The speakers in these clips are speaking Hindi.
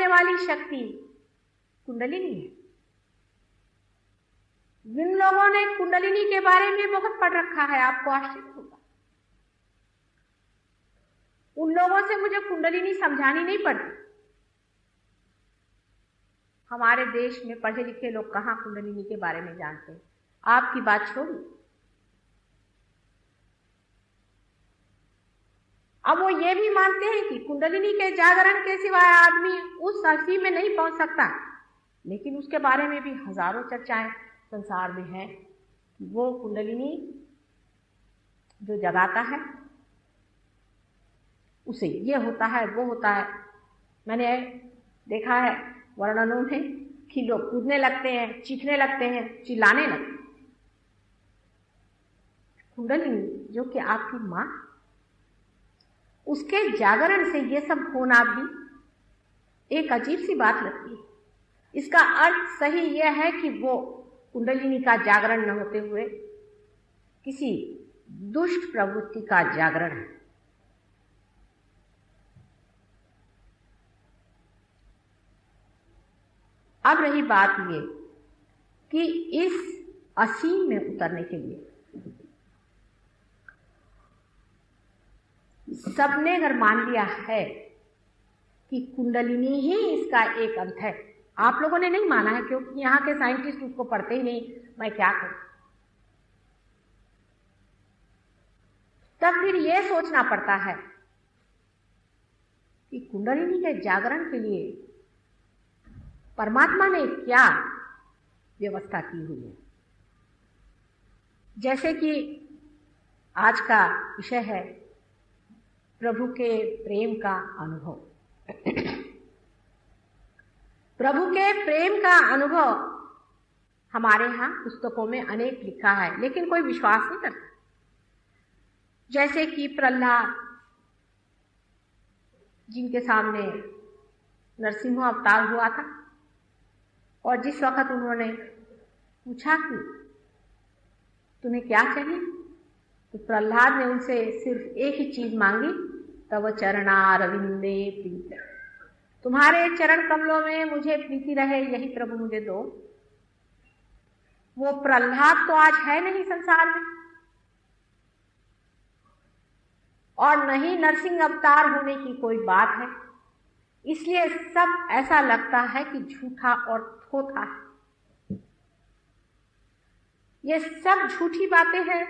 करने वाली शक्ति कुंडलिनी है। जिन लोगों ने कुंडलिनी के बारे में बहुत पढ़ रखा है, आपको आश्चर्य होगा, उन लोगों से मुझे कुंडलिनी समझानी नहीं पड़ती। हमारे देश में पढ़े लिखे लोग कहाँ कुंडलिनी के बारे में जानते हैं। आपकी बात छोड़िए, अब वो ये भी मानते हैं कि कुंडलिनी के जागरण के सिवाय आदमी उस स्थिति में नहीं पहुंच सकता, लेकिन उसके बारे में भी हजारों चर्चाएं संसार में है कि वो कुंडलिनी जो जगाता है उसे ये होता है वो होता है। मैंने देखा है वर्णनों में कि लोग कूदने लगते हैं, चीखने लगते हैं, चिल्लाने लगते हैं। कुंडलिनी जो कि आपकी मां, उसके जागरण से ये सब होना भी एक अजीब सी बात लगती है। इसका अर्थ सही यह है कि वो कुंडलिनी का जागरण न होते हुए किसी दुष्ट प्रवृत्ति का जागरण है। अब रही बात ये कि इस असीम में उतरने के लिए सबने अगर मान लिया है कि कुंडलिनी ही इसका एक अंत है, आप लोगों ने नहीं माना है क्योंकि यहाँ के साइंटिस्ट उसको पढ़ते ही नहीं, मैं क्या करूं, तब फिर यह सोचना पड़ता है कि कुंडलिनी के जागरण के लिए परमात्मा ने क्या व्यवस्था की हुई है। जैसे कि आज का विषय है प्रभु के प्रेम का अनुभव। प्रभु के प्रेम का अनुभव हमारे यहाँ पुस्तकों में अनेक लिखा है, लेकिन कोई विश्वास नहीं करता। जैसे कि प्रहलाद, जिनके सामने नरसिंह अवतार हुआ था, और जिस वक्त उन्होंने पूछा कि तुम्हें क्या चाहिए, तो प्रहलाद ने उनसे सिर्फ एक ही चीज मांगी, तव चरणारविंदे प्रीति, तुम्हारे चरण कमलों में मुझे प्रीति रहे, यही प्रभु मुझे दो। वो प्रहलाद तो आज है नहीं संसार में, और नहीं नरसिंह अवतार होने की कोई बात है। इसलिए सब ऐसा लगता है कि झूठा और थोथा है। ये सब झूठी बातें हैं,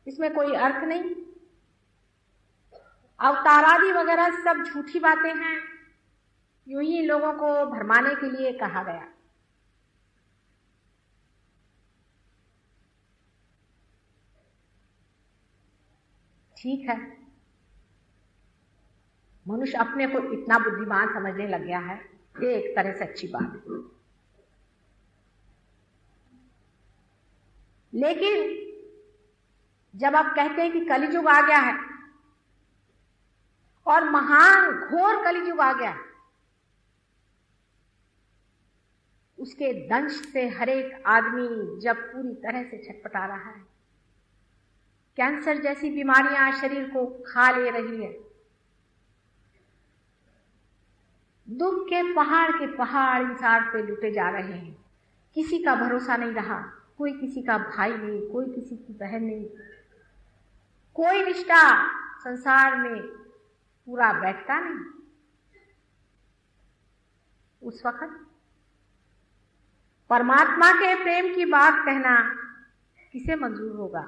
इसमें कोई अर्थ नहीं। अवतारादि वगैरह सब झूठी बातें हैं, यूं ही लोगों को भरमाने के लिए कहा गया। ठीक है, मनुष्य अपने को इतना बुद्धिमान समझने लग गया है, ये एक तरह से अच्छी बात है। लेकिन जब आप कहते हैं कि कलियुग आ गया है और महान घोर कलियुग आ गया है, उसके दंश से हर एक आदमी जब पूरी तरह से छटपटा रहा है, कैंसर जैसी बीमारियां शरीर को खा ले रही है, दुख के पहाड़ इंसान पे लुटे जा रहे हैं, किसी का भरोसा नहीं रहा, कोई किसी का भाई नहीं, कोई किसी की बहन नहीं, कोई रिश्ता संसार में पूरा बैठता नहीं। उस वक्त परमात्मा के प्रेम की बात कहना किसे मंजूर होगा?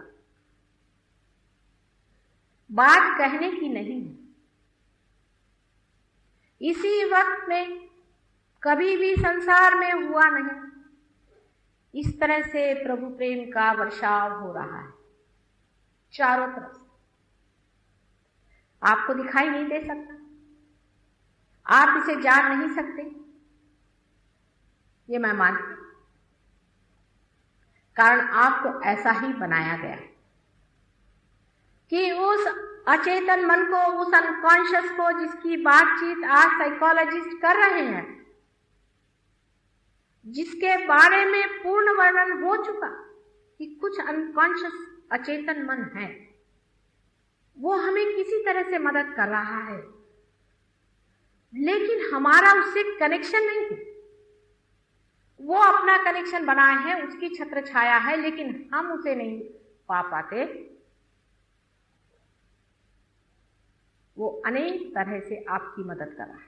बात कहने की नहीं है। इसी वक्त में कभी भी संसार में हुआ नहीं, इस तरह से प्रभु प्रेम का वर्षाव हो रहा है चारों तरफ से। आपको दिखाई नहीं दे सकता, आप इसे जान नहीं सकते, ये मैं मानती हूं, कारण आपको ऐसा ही बनाया गया कि उस अचेतन मन को, उस अनकॉन्शियस को, जिसकी बातचीत आज साइकोलॉजिस्ट कर रहे हैं, जिसके बारे में पूर्ण वर्णन हो चुका कि कुछ अनकॉन्शियस अचेतन मन है, वो हमें किसी तरह से मदद कर रहा है लेकिन हमारा उससे कनेक्शन नहीं है। वो अपना कनेक्शन बनाए हैं, उसकी छत्र छाया है, लेकिन हम उसे नहीं पा पाते। वो अनेक तरह से आपकी मदद कर रहा है।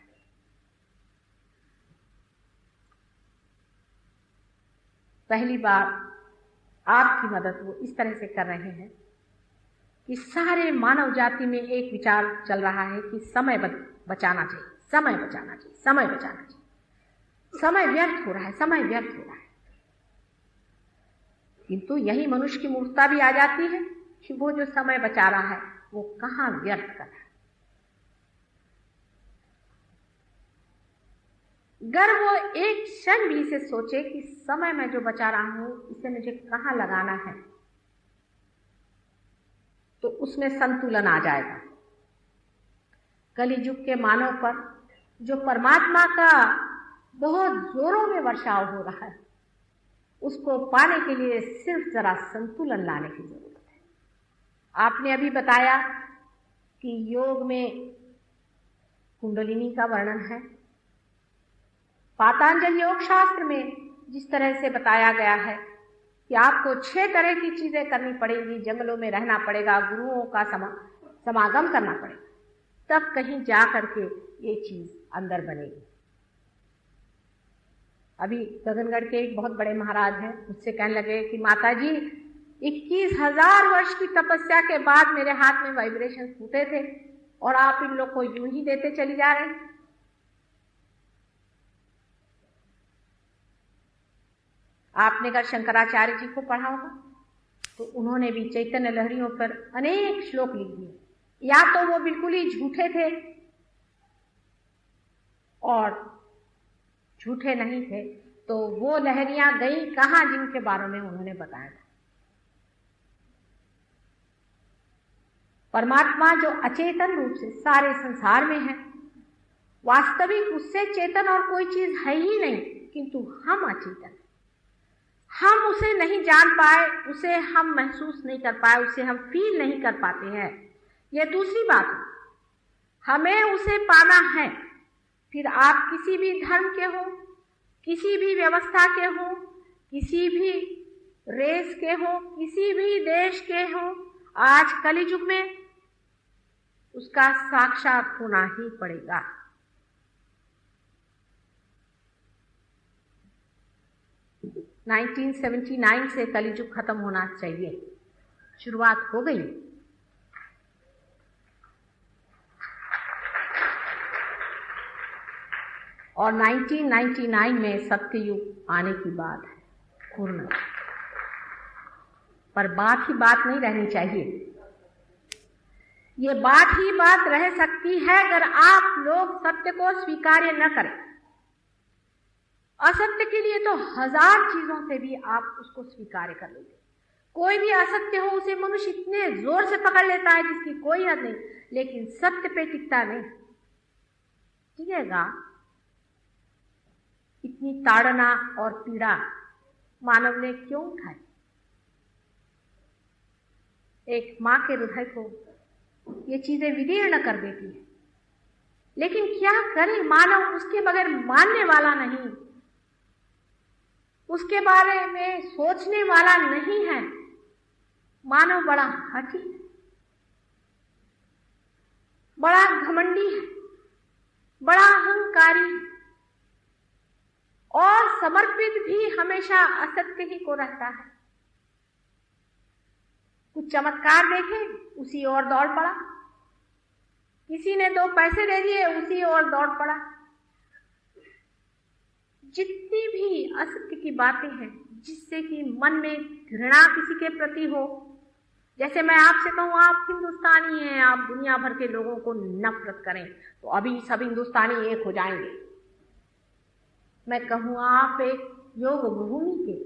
पहली बार आपकी मदद वो इस तरह से कर रहे हैं कि सारे मानव जाति में एक विचार चल रहा है कि समय बचाना चाहिए, समय बचाना चाहिए, समय बचाना चाहिए। समय व्यर्थ हो रहा है, समय व्यर्थ हो रहा है। किंतु यही मनुष्य की मूर्खता भी आ जाती है कि वो जो समय बचा रहा है वो कहाँ व्यर्थ कर रहा है। अगर वो एक क्षण भी इसे सोचे कि समय मैं जो बचा रहा हूं इसे मुझे कहाँ लगाना है, तो उसमें संतुलन आ जाएगा। कलियुग के मानव पर जो परमात्मा का बहुत जोरों में वर्षाव हो रहा है, उसको पाने के लिए सिर्फ जरा संतुलन लाने की जरूरत है। आपने अभी बताया कि योग में कुंडलिनी का वर्णन है। पातंजल योग शास्त्र में जिस तरह से बताया गया है कि आपको 6 तरह की चीजें करनी पड़ेगी, जंगलों में रहना पड़ेगा, गुरुओं का समागम करना पड़ेगा, तब कहीं जा करके ये चीज अंदर बनेगी। अभी गगनगढ़ के एक बहुत बड़े महाराज हैं, मुझसे कहने लगे कि माता जी 21,000 वर्ष की तपस्या के बाद मेरे हाथ में वाइब्रेशन फूटे थे और आप इन लोग को यूं ही देते चली जा रहे हैं। आपने अगर शंकराचार्य जी को पढ़ा होगा तो उन्होंने भी चैतन्य लहरियों पर अनेक श्लोक लिख दिए। या तो वो बिल्कुल ही झूठे थे और झूठे नहीं थे, तो वो लहरियां गई कहां जिनके बारे में उन्होंने बताया था। परमात्मा जो अचेतन रूप से सारे संसार में है, वास्तविक उससे चेतन और कोई चीज है ही नहीं, किंतु हम अचेतन, हम उसे नहीं जान पाए, उसे हम महसूस नहीं कर पाए, उसे हम फील नहीं कर पाते हैं। यह दूसरी बात है। हमें उसे पाना है। फिर आप किसी भी धर्म के हो, किसी भी व्यवस्था के हो, किसी भी रेस के हो, किसी भी देश के हो, आज कलियुग में उसका साक्षात होना ही पड़ेगा। – 1979 से कलियुग खत्म होना चाहिए, शुरुआत हो गई। और 1999 में सत्ययुग आने की बात है, पूर्ण। पर बात ही बात नहीं रहनी चाहिए। ये बात ही बात रह सकती है अगर आप लोग सत्य को स्वीकार्य न करें। असत्य के लिए तो 1000 चीजों से भी आप उसको स्वीकार कर लेते। कोई भी असत्य हो उसे मनुष्य इतने जोर से पकड़ लेता है जिसकी कोई हद नहीं, लेकिन सत्य पे टिकता नहीं। टिकेगा? इतनी ताड़ना और पीड़ा मानव ने क्यों उठाई? एक मां के हृदय को ये चीजें विदीर्ण कर देती है, लेकिन क्या करे, मानव उसके बगैर मानने वाला नहीं, उसके बारे में सोचने वाला नहीं है। मानव बड़ा हठी है, बड़ा घमंडी है, बड़ा अहंकारी है और समर्पित भी हमेशा असत्य ही को रहता है। कुछ चमत्कार देखे उसी ओर दौड़ पड़ा, किसी ने 2 पैसे दे दिए उसी ओर दौड़ पड़ा। जितनी भी असत्य की बातें हैं जिससे कि मन में घृणा किसी के प्रति हो, जैसे मैं आपसे कहूं आप हिंदुस्तानी हैं, आप दुनिया भर के लोगों को नफरत करें तो अभी सब हिंदुस्तानी एक हो जाएंगे। मैं कहूं आप एक योग भूमि के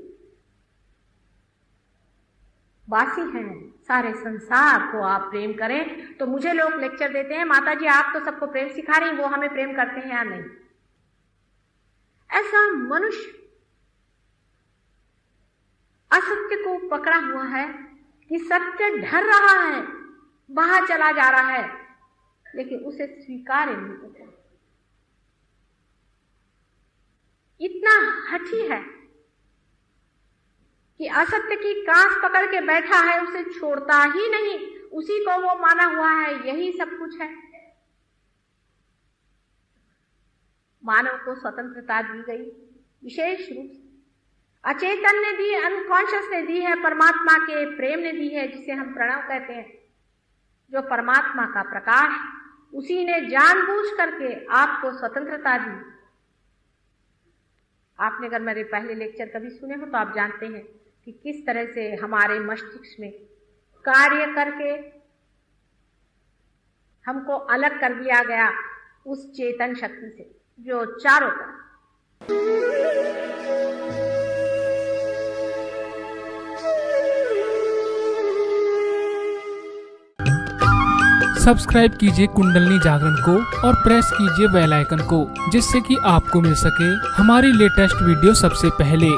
वासी हैं, सारे संसार को आप प्रेम करें, तो मुझे लोग लेक्चर देते हैं माता जी आप तो सबको प्रेम सिखा रही हैं, वो हमें प्रेम करते हैं या नहीं। ऐसा मनुष्य असत्य को पकड़ा हुआ है कि सत्य ढर रहा है, बाहर चला जा रहा है, लेकिन उसे स्वीकार नहीं करता। इतना हठी है कि असत्य की कांस पकड़ के बैठा है, उसे छोड़ता ही नहीं, उसी को वो माना हुआ है, यही सब कुछ है। मानव को स्वतंत्रता दी गई विशेष रूप से, अचेतन ने दी, अनकॉन्शियस ने दी है, परमात्मा के प्रेम ने दी है, जिसे हम प्रणव कहते हैं, जो परमात्मा का प्रकाश, उसी ने जानबूझ करके आपको स्वतंत्रता दी। आपने अगर मेरे पहले लेक्चर कभी सुने हो तो आप जानते हैं कि किस तरह से हमारे मस्तिष्क में कार्य करके हमको अलग कर दिया गया उस चेतन शक्ति से जो चारों तरफ। सब्सक्राइब कीजिए कुंडलिनी जागरण को और प्रेस कीजिए बेल आइकन को, जिससे कि आपको मिल सके हमारी लेटेस्ट वीडियो सबसे पहले।